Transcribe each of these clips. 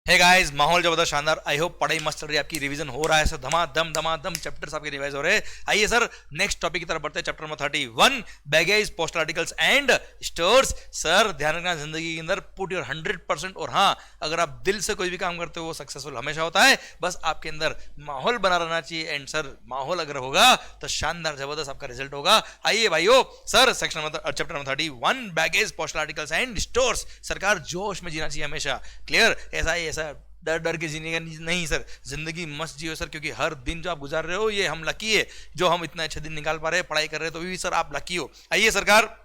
Hey guys, माहौल जबरदस्त शानदार। आई होप पढ़ाई मस्त चल रही है आपकी, रिवीजन हो रहा है सर, धमाधम चैप्टर्स आपके रिवाइज हो रहे हैं। आइए सर नेक्स्ट टॉपिक की तरफ बढ़ते हैं। Chapter number 31, baggage, postal articles and stores. Sir ध्यान रखना, जिंदगी के अंदर पुट योर 100%, और हाँ, अगर आप दिल से कोई भी काम करते हो वो सक्सेसफुल हमेशा होता है। बस आपके अंदर माहौल बना रहना चाहिए, एंड सर माहौल अगर होगा तो शानदार जबरदस्त आपका रिजल्ट होगा। आइए भाइयों, sir section number chapter number 31, baggage, postal articles and stores. सरकार जोश में जीना चाहिए हमेशा, क्लियर। ऐसा ही ऐसा डर डर के जीने का नहीं सर, जिंदगी मस्त जियो सर, क्योंकि हर दिन जो आप गुजार रहे हो ये हम लकी है, जो हम इतना अच्छे दिन निकाल पा रहे हैं, पढ़ाई कर रहे हैं, तो भी सर आप लकी हो। आइए सरकार,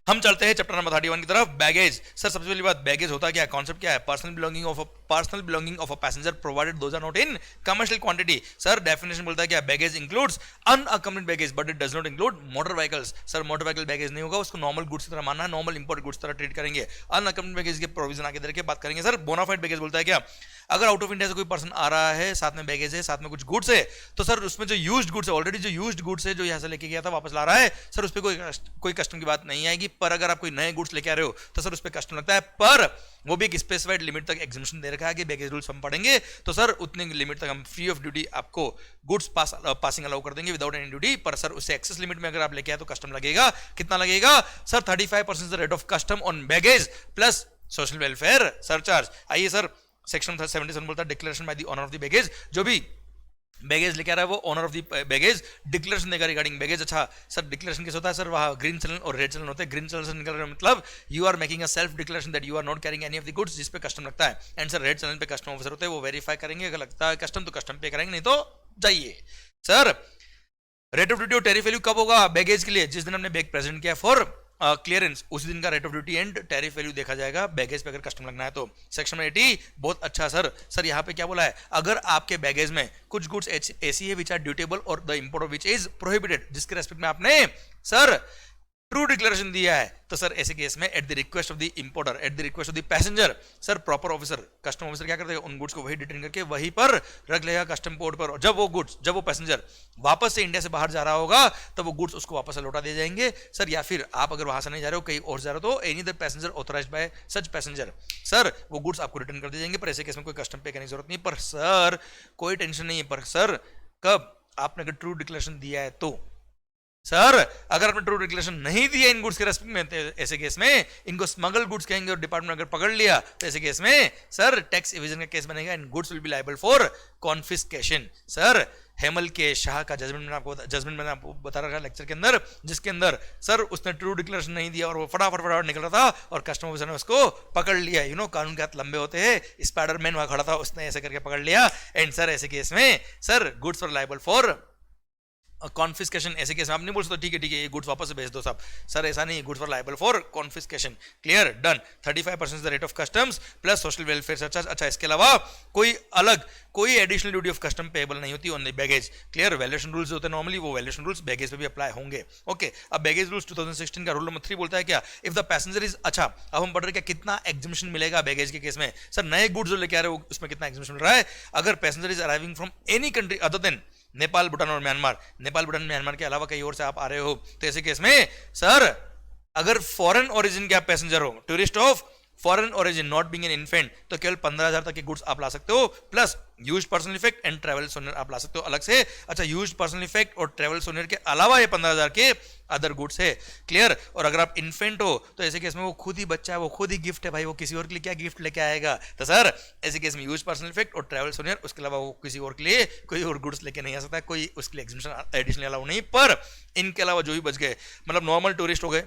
हम चलते हैं चैप्टर नंबर 31 की तरफ। बैगेज। सर सबसे पहली बात, बैगेज होता क्या है, कॉन्सेप्ट क्या है? Personal belonging of a passenger provided those are not in commercial quantity. Sir definition बोलता है क्या, baggage includes unaccompanied baggage but it does not include motor vehicles. Sir motor vehicle baggage नहीं होगा, उसको नॉर्मल गुड्स की तरह मानना है, नॉर्मल इंपोर्टेड गुड्स तरह ट्रीट करेंगे। अनअकम्पनीड बैगेज के प्रोविजन आगे देख के बात करेंगे। सर बोनाफाइड बैगेज बोलता है क्या, अगर आउट ऑफ इंडिया से कोई पर्सन आ रहा है, साथ में बैगेज है, साथ में कुछ गुड्स है, तो सर उसमें जो यूज्ड गुड्स है, ऑलरेडी जो यूज्ड गुड्स है, जो यहाँ से लेके गया था वापस ला रहा है, सर उस पर कोई कस्टम की बात नहीं आएगी। पर अगर आप कोई नए गुड्स लेके आ रहे हो तो सर उस पर कस्टम लगता है, पर वो भी एक स्पेसिफाइड लिमिट तक एग्जिबिशन दे रखा है कि बैगेज रूल्स हम पढ़ेंगे तो सर उतने लिमिट तक हम फ्री ऑफ ड्यूटी आपको गुड्स पासिंग अलाउ कर देंगे विदाउट एनी ड्यूटी। पर सर उससे एक्सेस लिमिट में अगर आप लेके आए तो कस्टम लगेगा। कितना लगेगा sir? 35% rate of custom on baggage plus social welfare surcharge. आइए सर, सेक्शन 77 बोलता है declaration by the owner of the baggage. जो भी बैगेज लेके आ रहा है वो owner of the baggage declaration देगा रिगार्डिंग बैगेज। अच्छा सर, डिक्लेरेशन कैसे होता है सर? वहाँ ग्रीन चलन और रेड चलन होते हैं। ग्रीन चलन से निकल रहा है मतलब you are making a self declaration that you are not carrying any of the goods, जिस पे कस्टम लगता है। एंड सर रेड चलन पे कस्टम ऑफिसर होते हैं, वो वेरीफाई करेंगे, अगर लगता है कस्टम तो कस्टम पे करेंगे, नहीं तो जाइए। सर रेट ऑफ ड्यूटी और टैरिफ वैल्यू कब होगा बैगेज के लिए? जिस दिन हमने बैग प्रेजेंट किया फॉर क्लियरेंस, उसी दिन का rate of duty and tariff value देखा जाएगा बैगेज पे अगर कस्टम लगना है तो। सेक्शन 80 बहुत अच्छा सर। सर यहाँ पे क्या बोला है, अगर आपके बैगेज में कुछ गुड्स ऐसी है विच आर ड्यूटेबल और the import of which is prohibited, जिसके रेस्पेक्ट में आपने सर ट्रू डिक्लेरेशन दिया है, तो सर ऐसे केस में at the request of the importer, at the request of the passenger, sir proper officer, custom officer क्या करते हैं, उन गुड्स को वही डिटेन करके वहीं पर रख लेगा कस्टम पोर्ट पर। और जब वो पैसेंजर वापस से इंडिया से बाहर जा रहा होगा तब वो गुड्स उसको वापस से लौटा दिए जाएंगे सर। या फिर आप अगर वहां से नहीं जा रहे हो, कहीं और जा रहे हो, तो any other passenger authorised bye सच पैसेंजर, सर वो गुड्स आपको रिटर्न कर दिए जाएंगे। पर ऐसे केस में कोई कस्टम पे करने की जरूरत नहीं। पर सर कोई टेंशन नहीं है, पर सर कब आपने अगर ट्रू डिक्लेरेशन दिया है तो। सर अगर आपने ट्रू डिक्लेरेशन नहीं दिया इन गुड्स के रेस्पेक्ट में, तो ऐसे केस में इनको स्मगल गुड्स कहेंगे और डिपार्टमेंट अगर पकड़ लिया तो ऐसे केस में सर टैक्स इवेजन का केस बनेगा and goods will be liable for confiscation. Sir Hemal K Shah का जजमेंट मैंने आपको बता रखा लेक्चर के अंदर, जिसके अंदर सर उसने ट्रू डिक्लेरेशन नहीं दिया और वो फटाफट निकल रहा था और कस्टम ऑफिसर ने उसको पकड़ लिया। यू नो कानून के हाथ लंबे होते हैं, स्पाइडरमैन वहां खड़ा था, उसने ऐसे करके पकड़ लिया। एंड सर ऐसे केस में sir goods for liable for confiscation. ऐसे केस में आप नहीं बोल सकते ठीक है ये गुड्स वापस से भेज दो साहब, सर ऐसा नहीं, goods for liable for confiscation. Clear, done. 35% the rate of customs plus social welfare surcharge. अच्छा इसके अलावा कोई additional duty of custom payable नहीं होती on the baggage. Clear, valuation rules होते हैं नॉर्मली, वो वैल्यूएशन रूल्स बैगेज पे भी अप्लाई होंगे। ओके, अब बैगेज रूल्स 2016 का रूल नंबर 3 बोलता है क्या, इफ द पैसेंजर इज, अच्छा अब हम पढ़ रहे क्या, कितना एग्जिबिशन मिलेगा बैगेज के केस में। सर नए गुड्स जो लेके आ रहे हो उसमें कितना एग्जिबिशन मिल रहा है? अगर passenger is arriving from any country other than Nepal, Bhutan और म्यांमार, नेपाल भूटान म्यांमार के अलावा कहीं और से आप आ रहे हो, तो ऐसे केस में सर अगर फॉरेन ओरिजिन के आप पैसेंजर हो, tourist of foreign origin not being an infant, तो केवल 15,000 तक के गुड्स आप ला सकते हो, plus used personal effect and travel souvenir आप ला सकते हो अलग से। अच्छा यूज्ड पर्सनल इफेक्ट और ट्रैवल सोनियर के अलावा ये 15,000 के अदर गुड्स है। क्लियर, और अगर आप इन्फेंट हो तो ऐसे केस में वो खुद ही बच्चा है, वो खुद ही गिफ्ट है भाई, वो किसी और के लिए क्या गिफ्ट लेके आएगा। तो सर ऐसे केस में यूज्ड पर्सनल इफेक्ट और ट्रैवल सोनियर, उसके अलावा वो किसी और के लिए कोई और गुड्स लेके नहीं आ सकता, कोई उसके लिए एग्जिबिशन एडिशनल अलाउ नहीं। पर इनके अलावा जो भी बच गए, मतलब नॉर्मल टूरिस्ट हो गए,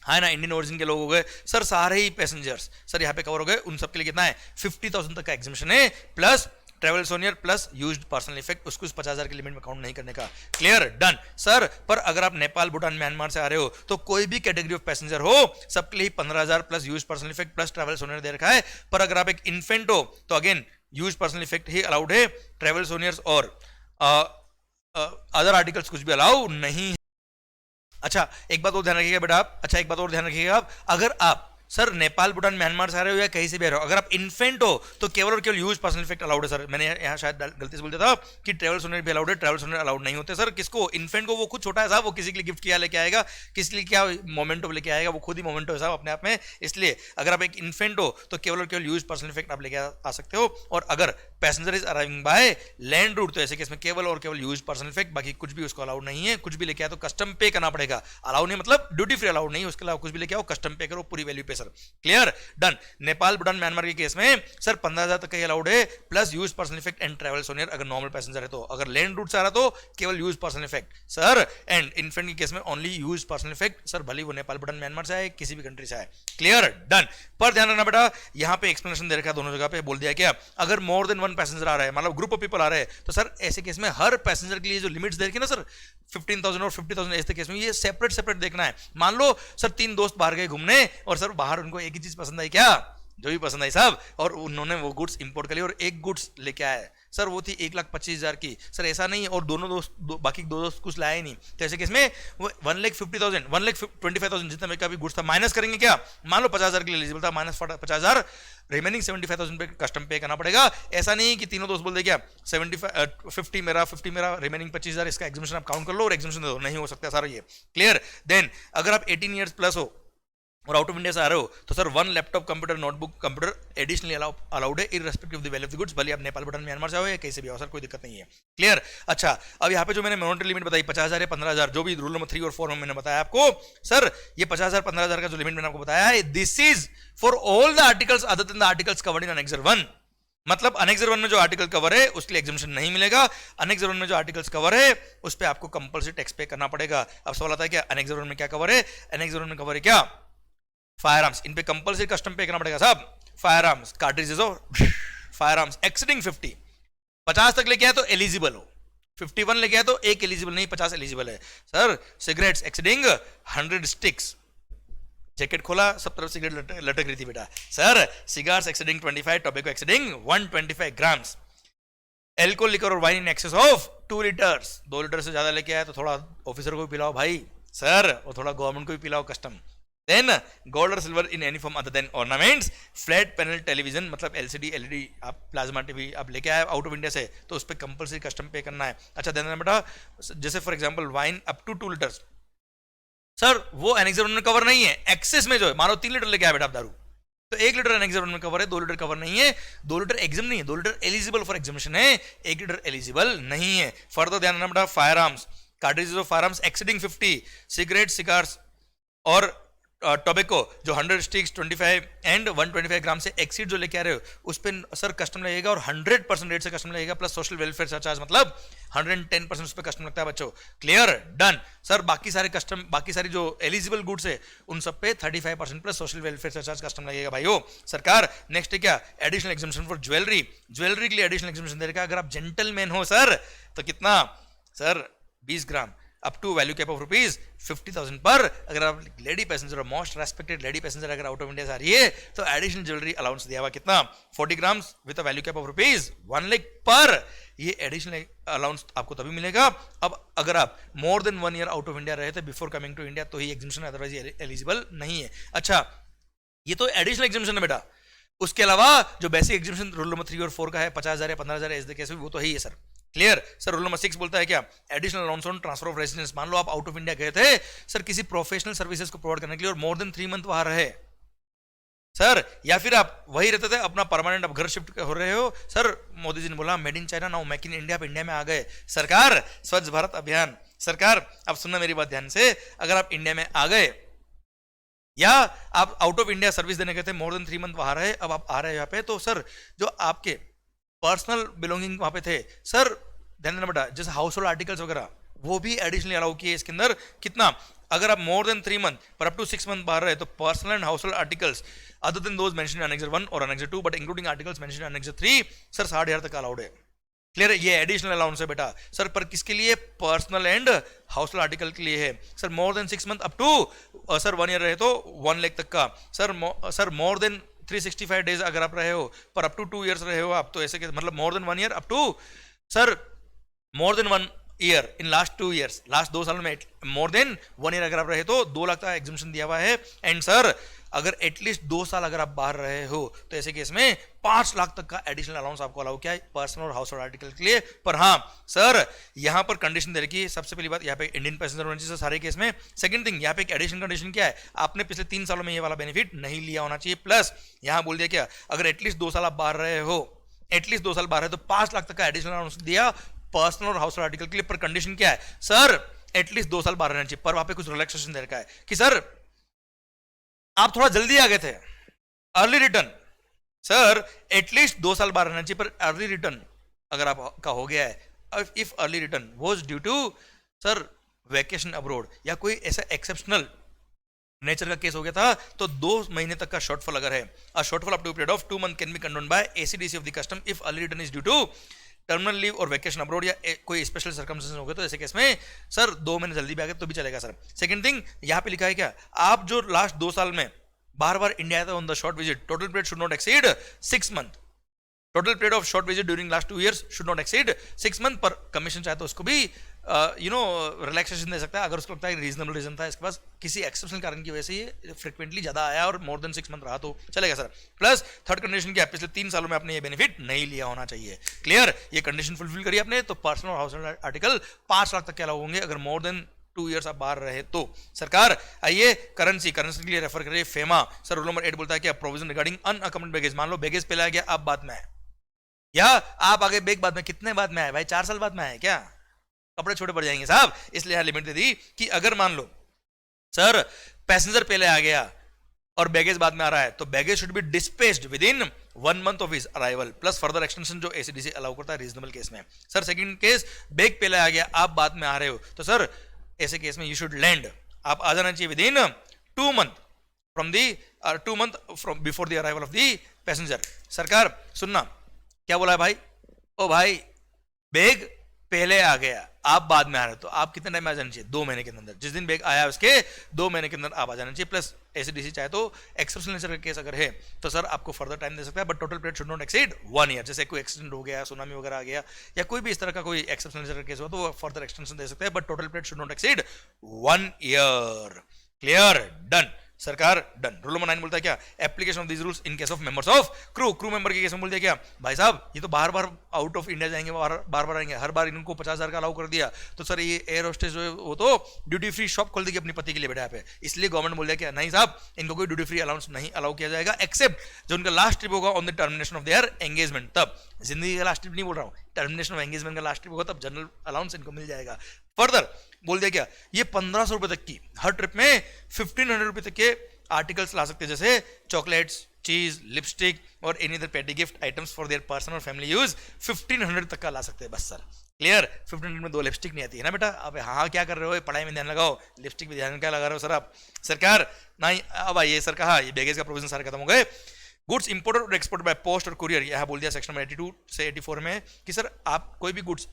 हाँ ना, इंडियन ओरिजिन के लोग हो गए, सर सारे ही पैसेंजर्स सर यहाँ पे कवर हो गए, उन सबके लिए कितना है 50,000 तक का एग्जिबिशन है, plus travel souvenir plus used personal effect, उसको 50,000 की लिमिट में काउंट नहीं करने का। Clear, done. सर पर अगर आप नेपाल भूटान म्यांमार से आ रहे हो तो कोई भी कैटेगरी ऑफ पैसेंजर हो सबके लिए 15,000 plus used personal effect plus travel souvenir दे रखा है। पर अगर आप एक इन्फेंट हो तो अगेन यूज्ड पर्सनल इफेक्ट ही अलाउड है, ट्रैवल सोनियर्स और अदर आर्टिकल्स कुछ भी अलाउ नहीं। अच्छा एक बात और ध्यान रखिएगा बेटा आप, अगर आप सर नेपाल भूटान म्यांमार से आ रहे हो या कहीं से भी आ रहे हो, अगर आप इन्फेंट हो तो केवल और केवल यूज पर्सनल इफेक्ट अलाउड है सर। मैंने यहाँ शायद गलती से बोल दिया था कि ट्रेवल सोनेट भी अलाउड है, ट्रेवल सोनेट अलाउड नहीं होते सर। किसको? इन्फेंट को। वो खुद छोटा है साहब, वो किसी के लिए गिफ्ट किया लेके आएगा, किसी लिए क्या मोमेंटो लेके आएगा, वो खुद ही मोमेंटो है साहब अपने आप में। इसलिए अगर आप एक इन्फेंट हो तो केवल और केवल यूज पर्सनल इफेक्ट आप लेके आ सकते हो। और अगर passenger is arriving by land route तो ऐसे केस में केवल और केवल यूज पर्सनल इफेक्ट, बाकी कुछ भी उसको अलाउड नहीं है। कुछ भी लेके आया तो कस्टम पे करना पड़ेगा। अलाउड नहीं मतलब ड्यूटी फ्री अलाउड नहीं, उसके अलावा कुछ भी लेके आओ कस्टम पे करो, पूरी वैल्यू पे sir. Clear? Done. Nepal Bhutan Myanmar के केस में सर 15,000 तक का अलाउड है, plus use personal effect and travel souvenir अगर नॉर्मल पैसेंजर है तो। अगर लैंड रूट से आ रहा तो केवल use personal effect sir. And infant के केस में only use personal effect sir, भले वो नेपाल भूटान म्यांमार से आए, किसी भी कंट्री से आए। क्लियर? डन। पर ध्यान रखना बेटा, यहां पे एक्सप्लेनेशन दे रखा है दोनों जगह पे, बोल दिया क्या, अगर मोर देन वन पैसेंजर आ रहा है, मतलब ग्रुप ऑफ पीपल आ रहे हैं, तो सर ऐसे केस में हर पैसेंजर के लिए जो लिमिट्स दे रखी है ना सर 15,000 और 50,000, ऐसे केस में ये सेपरेट सेपरेट देखना है। मान लो सर 3 दोस्त बाहर गए घूमने और सर बाहर उनको एक ही चीज पसंद आई, क्या? जो भी पसंद आई साहब, और उन्होंने वो गुड्स इंपोर्ट कर लिया और एक गुड्स लेके आए सर, वो थी 1,25,000 की सर। ऐसा नहीं है और दोनों दोस्त बाकी दो दोस्त कुछ लाए नहीं, तो ऐसे केस में वो 1,50,000 1,25,000 जितना मेरे का भी गुड्स था माइनस करेंगे क्या, मान लो 50,000 के लिए एलिजिबल था, माइनस 50,000, रिमेनिंग 75,000 पे कस्टम पे करना पड़ेगा। ऐसा नहीं कि तीनों दोस्त बोल दे क्या 50 मेरा रिमेनिंग 25,000 इसका एग्जामिशन आप काउंट कर लो और एग्जामिशन दे दो, नहीं हो सकता सर ये। क्लियर? देन अगर आप 18 ईयर्स प्लस हो और आउट ऑफ इंडिया से आ रहे हो तो sir 1 laptop computer notebook computer additionally allowed है irrespective of the value of the goods, भले आप नेपाल भूटान म्यांमार से आओ या कैसे भी आओ सर, कोई दिक्कत नहीं है। क्लियर? अच्छा, अब यहाँ पे जो मैंने मॉनिटरी लिमिट बताई 50,000 या 15,000, जो भी रूल नंबर 3 और 4 में मैंने बताया आपको सर, ये 50,000 15,000 का जो लिमिट मैंने आपको बताया है, this is for all the articles other than the articles covered in annexure 1। मतलब अनेक्सर 1 में जो आर्टिकल कवर है उसके लिए एग्जामिशन नहीं मिलेगा। अनेक्सर 1 में जो आर्टिकल्स कवर है उस पर आपको कंपल्सरी टैक्स पे करना पड़ेगा। अब सवाल आता है क्या अनेक्सर 1 में क्या कवर है? अनेक्सर 1 में कवर है क्या? फायर आर्म्स, इन पे कंपल्सरी कस्टम पे करना पड़ेगा साहब। फायर आर्म्स, कार्ट्रिजेस और फायर आर्म्स एक्सीडिंग 50 तक लेके आए तो एलिजिबल हो, 51 लेके आए तो एक एलिजिबल नहीं, 50 एलिजिबल है sir. Cigarettes exceeding 100 sticks, jacket खोला सब तरफ सिगरेट लटक रही थी बेटा sir. Cigars exceeding 25, tobacco exceeding 125 grams, alcohol liquor और wine in excess of 2 litres, 2 litre से ज्यादा लेके आए तो थोड़ा ऑफिसर को भी पिलाओ भाई सर, और थोड़ा गवर्नमेंट को भी पिलाओ कस्टम। देन गोल्ड और silver in any form other than ornaments, flat panel television मतलब एलसीडी एलईडी आप प्लाज्मा टीवी आप लेके आए आउट ऑफ इंडिया से तो उस पर कंपल्सरी कस्टम पे करना है। अच्छा देना बेटा, जैसे for example wine up to 2 litres sir, वो एनेक्सर 1 में कवर नहीं है। एक्सेस में जो है मानो 3 लीटर लेके आए बेटा आप दारू, तो 1 लीटर एनेक्सर 1 में कवर है, 2 लीटर कवर नहीं है। 2 लीटर एग्जाम नहीं है, 2 लीटर एलिजिबल फॉर एग्जामिशन है, 1 लीटर एलिजिबल नहीं है। फर्दर ध्यान रखना बेटा, fire arms, cartridges of fire arms exceeding 50, cigarette cigars और टोबैको जो 100 स्टिक्स 25 एंड 125 ग्राम से एक्सीड जो लेके आ रहे हो उस पर सर कस्टम लगेगा और 100% रेट से कस्टम लगेगा, प्लस सोशल वेलफेयर सरचार्ज मतलब 110% उस पर कस्टम लगता है बच्चों। क्लियर? Done sir. बाकी सारे कस्टम, बाकी सारी जो एलिजिबल गुड्स है उन सब पे 35% plus social welfare surcharge custom लगेगा भाई हो सरकार। नेक्स्ट है क्या? Additional exemption for jewellery, jewellery के लिए एडिशनल एग्जामिशन दे रखा है। अगर आप जेंटलमैन हो सर तो कितना sir 20 gram up to value cap of rupees 50,000 पर। अगर आप लेडी पैसेंजर और मोस्ट रेस्पेक्टेड लेडी पैसेंजर अगर आउट ऑफ इंडिया से आ रही है तो एडिशनल ज्वेलरी अलाउंस दिया हुआ कितना 40 grams with value cap of rupees 1 lakh पर। ये एडिशनल अलाउंस आपको तभी मिलेगा अब अगर आप मोर than 1 year out of India रहे थे बिफोर कमिंग टू इंडिया, तो ही एग्जामिशन, अदरवाइज एलिजिबल नहीं है। अच्छा ये तो एडिशनल एग्जामिशन है बेटा, उसके अलावा जो बेसिक एग्जामिशन रूल नंबर 3 और 4 का है 50,000 या 15,000 एज द केस वो तो है ही है sir. Clear sir. Rule number 6 बोलता है क्या? Additional allowance on transfer of residence. मान लो आप आउट ऑफ इंडिया गए थे सर किसी प्रोफेशनल सर्विसेज को प्रोवाइड करने के लिए और मोर देन 3 मंथ वहां रहे सर, या फिर आप वही रहते थे अपना परमानेंट आप घर शिफ्ट हो रहे हो सर, मोदी जी ने बोला made in China now make in India, आप इंडिया में आ गए। सरकार स्वच्छ भारत अभियान, सरकार आप सुनना मेरी बात ध्यान से, अगर आप इंडिया में आ गए या आप आउट ऑफ इंडिया सर्विस देने गए थे मोर देन 3 मंथ वहां रहे, अब आप आ रहे हैं यहाँ पे, तो सर जो आपके पर्सनल बिलोंगिंग वहां पे थे सर, ध्यान देना बेटा, जैसे हाउस होल्ड आर्टिकल्स वगैरह वो भी एडिशनली अलाउ किए इसके अंदर। कितना? अगर आप मोर देन 3 मंथ पर अप टू 6 मंथ बाहर रहे तो personal and house hold articles other than those mentioned in annexure 1 और annexure 2 but including articles mentioned in annexure 3 sir 60,000 तक अलाउड है। क्लियर है? ये एडिशनल अलाउंस है बेटा सर, पर किसके लिए? Personal and household article के लिए है sir. More than 6 month up to sir 1 year रहे तो 1 लाख तक का सर मोर देन 365 डेज अगर आप रहे हो पर अप टू 2 ईयर्स रहे हो आप, तो ऐसे मतलब more than 1 year up to sir more than 1 year in last 2 years, last 2 सालों में मोर देन 1 ईयर अगर आप रहे तो 2 लाख का एग्जामिशन दिया हुआ है। एंड सर अगर एटलीस्ट 2 साल अगर आप बाहर रहे हो तो ऐसे केस में 5 लाख तक का एडिशनल अलाउंस आपको अलाउ किया है पर्सनल और हाउस होल्ड आर्टिकल के लिए। पर हाँ सर यहाँ पर कंडीशन दे रखी है, सबसे पहली बात यहाँ पे इंडियन पैसेंजर होना चाहिए सारे केस में। सेकंड थिंग यहाँ पे एक एडिशनल कंडीशन क्या है, आपने पिछले 3 सालों में ये वाला बेनिफिट नहीं लिया होना चाहिए। प्लस यहाँ बोल दिया क्या, अगर एटलीस्ट 2 साल आप बाहर रहे हो, एटलीस्ट 2 साल बाहर है तो 5 लाख तक का एडिशनल अलाउंस दिया पर्सनल और हाउस होल्ड आर्टिकल के लिए। पर कंडीशन क्या है सर, एटलीस्ट 2 साल बाहर रहना चाहिए। पर वहां पे कुछ रिलैक्सेशन दे रखा है कि सर आप थोड़ा जल्दी आ गए थे, अर्ली रिटर्न। सर एटलीस्ट 2 साल बाहर रहना चाहिए, पर अर्ली रिटर्न अगर आपका हो गया है, if early return was due to sir vacation abroad या कोई ऐसा एक्सेप्शनल नेचर का केस हो गया था, तो 2 महीने तक का शॉर्टफॉल अगर है, a shortfall up to period of 2 month can be condoned by ACDC of the custom if early return is due to terminal leave और वेकेशन अब्रोड या कोई स्पेशल सर्कमस्टेंसेस हो गए, तो ऐसे केस में सर 2 महीने जल्दी भी आ गए तो भी चलेगा सर। सेकंड थिंग यहाँ पे लिखा है क्या, आप जो लास्ट 2 साल में बार बार इंडिया आया था on the short visit, total period should not exceed 6 month. Total period of short visit during last 2 years should not exceed 6 month. पर कमीशन चाहे तो उसको भी रिलैक्सेशन दे सकता है अगर उसको लगता है रीजनेबल रीजन था इसके पास, किसी एक्सेप्शनल कारण की वजह से ये फ्रिक्वेंटली ज्यादा आया और मोर देन 6 मंथ रहा तो चलेगा सर। प्लस थर्ड कंडीशन क्या है, पिछले 3 सालों में आपने ये बेनिफिट नहीं लिया होना चाहिए। क्लियर, ये कंडीशन फुलफिल करिए आपने तो पर्सनल और हाउस होल्ड आर्टिकल 5 लाख तक के अलाउ होंगे अगर मोर देन 2 years आप बाहर रहे तो। सरकार आइए करेंसी के लिए रेफर करिए फेमा। सर रूल नंबर 8 बोलता है कि प्रोविजन रिगार्डिंग अनअकम्पनीड बैगेज, मान लो बैगेज पहले आ गया आप बाद में आए, या आप आगे बैग बाद में, कितने बाद में आए भाई, 4 साल बाद में आए क्या, कपड़े छोटे पड़ जाएंगे साहब। इसलिए यहां लिमिट दे दी कि अगर मान लो सर पैसेंजर पहले आ गया और बैगेज बाद में आ रहा है तो baggage should be dispatched with in 1 month of his arrival plus further extension जो एसीडीसी अलाउ करता है रीजनेबल केस में। सर सेकंड केस, बैग पहले आ गया आप बाद में आ रहे हो, तो सर ऐसे केस में यू शुड लैंड, आप आ जाना चाहिए with in 2 month from the 2 month from before the arrival of the passenger. सरकार सुनना क्या बोला है भाई, ओ भाई बैग पहले आ गया आप बाद में आ रहे हो तो आप कितने टाइम में आ जाना चाहिए, 2 महीने के अंदर, जिस दिन बैग आया उसके 2 महीने के अंदर आप आ जाना चाहिए। प्लस एसीडीसी चाहे तो एक्सेप्शनल नेचर का केस अगर है तो सर आपको फर्दर टाइम दे सकता है, but total period should not exceed 1 year। जैसे कोई एक्सीडेंट हो गया, सुनामी वगैरह आ गया या कोई भी इस तरह का कोई एक्सेप्शनल नेचर का केस हो तो वो फर्दर एक्सटेंशन दे सकते हैं, but total period should not exceed 1 year। Clear, done सरकार, डन। रूल नंबर 9 बोलता है क्या, application of these rules in case of members of crew member के केस में बोल दिया क्या, भाई साहब ये तो बार बार आउट ऑफ इंडिया जाएंगे, बार बार आएंगे, हर बार इनको 50,000 का अलाउ कर दिया, तो सर ये एयर होस्टेस जो है वो तो ड्यूटी फ्री शॉप खोल देगी अपनी पति के लिए बेटा पे। इसलिए गवर्नमेंट बोल दिया क्या, नहीं साहब इनको कोई ड्यूटी फ्री अलाउंस नहीं अलाउ किया जाएगा एक्सेप्ट जो उनका लास्ट ट्रिप होगा on the termination of their engagement, तब जिंदगी का लास्ट ट्रिप नहीं बोल रहा हूँ, टर्मिनेशन ऑफ एंगेजमेंट का लास्ट ट्रिप होगा तब जनरल अलाउंस इनको मिल जाएगा। फर्दर बोल दिया क्या, ये 1500 रुपए तक की हर ट्रिप में 1500 रुपए तक के आर्टिकल्स ला सकते हैं, जैसे चॉकलेट्स, चीज, लिपस्टिक और एनी अदर पेटी gift items for their personal और फैमिली यूज 1500 तक का ला सकते हैं बस सर। क्लियर, 1500 में 2 लिपस्टिक नहीं आती है ना बेटा, अब हाँ क्या कर रहे हो, पढ़ाई में ध्यान लगाओ, लिपस्टिक में ध्यान क्या लगा रहे हो सर आप। सरकार नहीं, अब आइए सर कहा ये बैगेज का प्रोविजन सारे खत्म हो गए। गुड्स इंपोर्टेड और एक्सपोर्टेड बाय पोस्ट और कुरियर, यह बोल दिया सेक्शन नंबर 82 से 84 में कि सर आप कोई भी गुड्स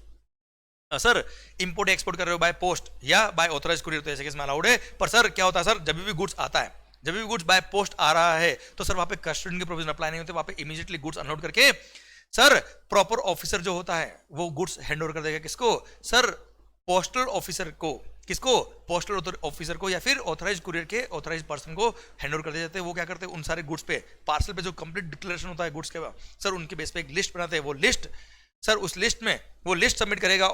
सर इंपोर्ट एक्सपोर्ट कर रहे हो बाय पोस्ट या बाय ऑथराइज कुरियर तो ऐसे केस में अलाउड है। पर सर क्या होता है सर, जब भी गुड्स आता है, जब भी गुड्स बाय पोस्ट आ रहा है तो सर वहां पे कस्टडी के प्रोविजन अप्लाई नहीं होते, वहां पे इमीडिएटली गुड्स अनलोड करके सर प्रॉपर ऑफिसर जो होता है वो गुड्स हैंड ओवर कर देगा किसको, सर पोस्टल ऑफिसर को, किसको, पोस्टल ऑफिसर को या फिर ऑथराइज कुरियर के ऑथराइज पर्सन को हैंड ओवर कर दिए जाते हैं। वो क्या करते हैं, उन सारे गुड्स पे पार्सल पे जो कंप्लीट डिक्लेरेशन होता है गुड्स के सर उनके बेस पे एक लिस्ट बनाते हैं, वो लिस्ट सर उस लिस्ट में वो लिस्ट सबमिट करेगा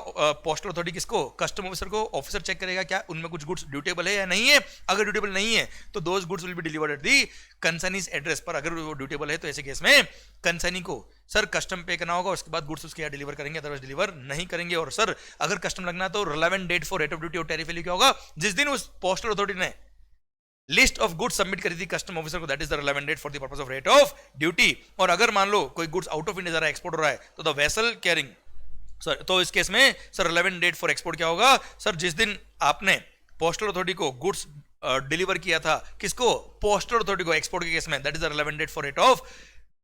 पोस्टल अथॉरिटी किसको, कस्टम ऑफिसर को। ऑफिसर चेक करेगा क्या उनमें कुछ गुड्स ड्यूटेबल है या नहीं है, अगर ड्यूटेबल नहीं है तो those goods will be delivered at the concernee's address पर, अगर वो ड्यूटेबल है तो ऐसे केस में कंसर्नी को सर कस्टम पे करना होगा, उसके बाद गुड्स उसके यहाँ डिलीवर करेंगे, अदरवाइज डिलीवर नहीं करेंगे। और सर अगर कस्टम लगना तो relevant date for rate of duty और टैरिफ वैल्यू क्या होगा, जिस दिन उस पोस्टल अथॉरिटी ने लिस्ट ऑफ गुड्स सबमिट करी थी कस्टम ऑफिसर को, that is the relevant date for the purpose of rate of duty. और अगर मान लो कोई गुड्स आउट ऑफ इंडिया जा रहा है, एक्सपोर्ट हो रहा है, तो द वेसल कैरिंग सर, तो इस केस में sir relevant date for export क्या होगा, सर जिस दिन आपने पोस्टल अथॉरिटी को गुड्स डिलीवर किया था, किसको, पोस्टल अथॉरिटी को, एक्सपोर्ट के केस में that is the relevant date for rate of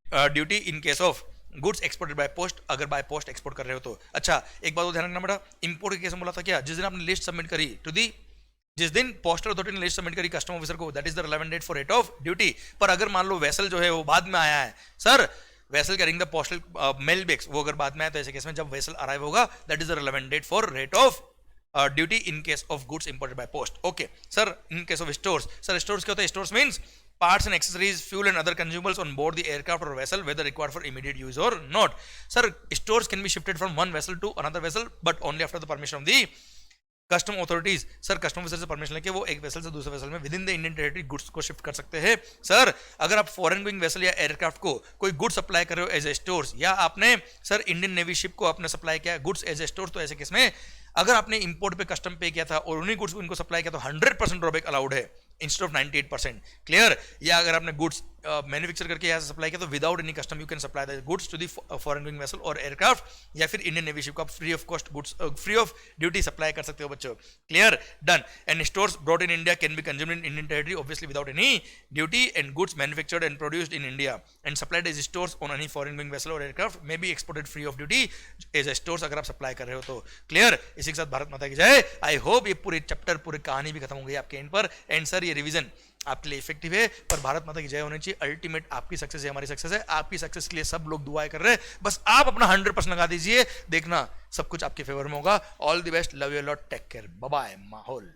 duty in case of goods exported by post, अगर बाय पोस्ट एक्सपोर्ट कर रहे हो तो। अच्छा एक बात ध्यान रखना बेटा, इंपोर्ट के केस में बोला था क्या, जिस दिन आपने लिस्ट सबमिट करी टू दी, जिस दिन पोस्टल अथॉरिटी ने लिस्ट सबमिट करी कस्टम ऑफिसर को, that is the relevant date for rate of duty. पर अगर मान लो वेसल जो है वो बाद में आया है, sir vessel carrying the postal mail bags, वो अगर बाद में आया तो ऐसे केस में जब वेसल अराइव होगा that is the relevant date for rate of duty in case of goods imported by post. Okay sir, in case of stores, sir stores क्या होता है, stores means parts and accessories, fuel and other consumables on board the aircraft or vessel, whether required for immediate use or not. Sir, stores can be shifted from one vessel to another vessel, but only after the permission of the custom authorities. Sir custom officer से permission लेके वो एक vessel से दूसरे vessel में with in the Indian territory goods को shift कर सकते हैं. सर अगर आप फॉरेन गोइंग वेसल या एयरक्राफ्ट को कोई गुड्स सप्लाई कर रहे हो एज ए स्टोर्स, या आपने सर इंडियन नेवी शिप को आपने सप्लाई किया गुड्स एज ए स्टोर, तो ऐसे केस में अगर आपने इंपोर्ट पे कस्टम पे किया था और उन्हीं गुड्स को इनको सप्लाई किया तो 100% ड्रॉबैक अलाउड है इंस्टेड ऑफ 98%. क्लियर. या अगर आपने गुड्स मैन्युफैक्चर करके यहाँ से सप्लाई किया तो without any custom you can supply the goods to the foreign going vessel और एयरक्राफ्ट, या फिर इंडियन नेवी शिप को आप free of cost goods free of duty supply कर सकते हो बच्चों. Clear. Done. And stores brought in India can be consumed in Indian territory obviously without any duty, and goods manufactured and produced in India and supplied as stores on any foreign going vessel और aircraft may be exported free of duty as a stores, अगर आप supply कर रहे हो तो. Clear. इसी के साथ भारत माता की जय. आई होप ये पूरे चैप्टर पूरी कहानी भी खत्म हो गई आपके एंड पर. एंड सर ये रिवीजन आपके लिए इफेक्टिव है, पर भारत माता की जय होनी चाहिए. अल्टीमेट आपकी सक्सेस है, हमारी सक्सेस है. आपकी सक्सेस के लिए सब लोग दुआएं कर रहे हैं, बस आप अपना 100% लगा दीजिए, देखना सब कुछ आपके फेवर में होगा. All the best. Love you lot. Take care. Bye bye. माहौल.